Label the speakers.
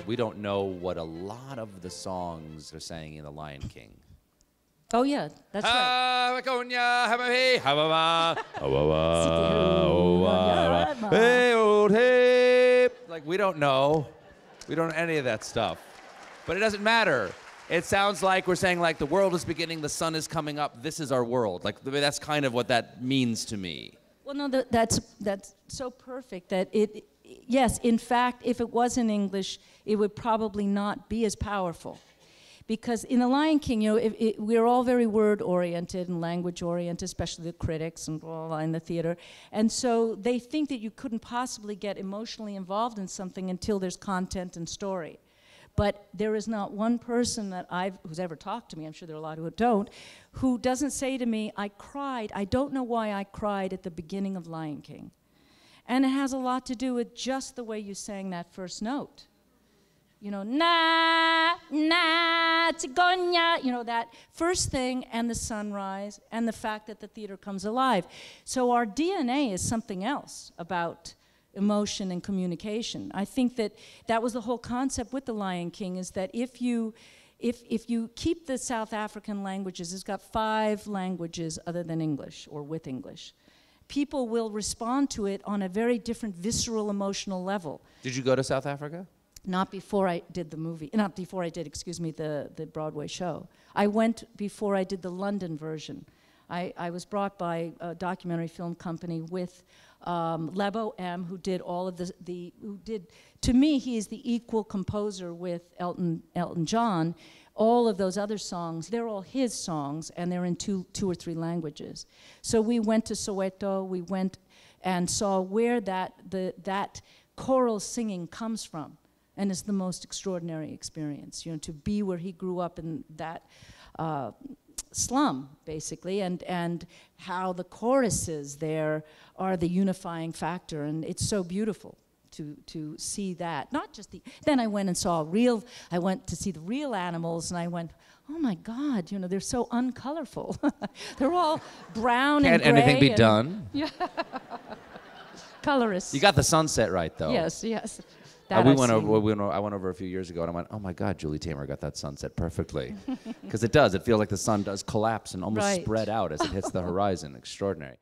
Speaker 1: we don't know what a lot of the songs are saying in The Lion King.
Speaker 2: Oh yeah, that's right.
Speaker 1: Like, we don't know. We don't know any of that stuff. But it doesn't matter. It sounds like we're saying, like, the world is beginning, the sun is coming up, this is our world. Like, that's kind of what that means to me.
Speaker 2: Well, no, that's so perfect that yes, in fact, if it was in English, it would probably not be as powerful. Because in The Lion King, you know, we're all very word-oriented and language-oriented, especially the critics and blah, blah, blah, in the theater. And so they think that you couldn't possibly get emotionally involved in something until there's content and story. But there is not one person that who's ever talked to me, I'm sure there are a lot who don't, who doesn't say to me, I cried, I don't know why I cried at the beginning of Lion King. And it has a lot to do with just the way you sang that first note. You know, na, na, tsigonya, you know, that first thing, and the sunrise, and the fact that the theater comes alive. So our DNA is something else about emotion and communication. I think that was the whole concept with The Lion King, is that if you keep the South African languages, it's got 5 languages other than English, or with English, people will respond to it on a very different visceral emotional level.
Speaker 1: Did you go to South Africa?
Speaker 2: Not before I did the movie, not before I did, excuse me, the Broadway show. I went before I did the London version. I was brought by a documentary film company with Lebo M, who did all of to me, he is the equal composer with Elton John. All of those other songs, they're all his songs, and they're in two or three languages. So we went to Soweto, we went and saw where that choral singing comes from. And it's the most extraordinary experience, you know, to be where he grew up in that slum, basically, and how the choruses there are the unifying factor, and it's so beautiful to see that. Not just then I went and saw I went to see the real animals, and I went, oh my God, you know, they're so uncolorful. They're all brown and gray.
Speaker 1: Can't anything be done?
Speaker 2: Yeah. Colorists.
Speaker 1: You got the sunset right, though.
Speaker 2: Yes, yes.
Speaker 1: I went over a few years ago, and I went, oh my God, Julie Taymor got that sunset perfectly. Because it does. It feels like the sun does collapse and almost spread out as it hits the horizon. Extraordinary.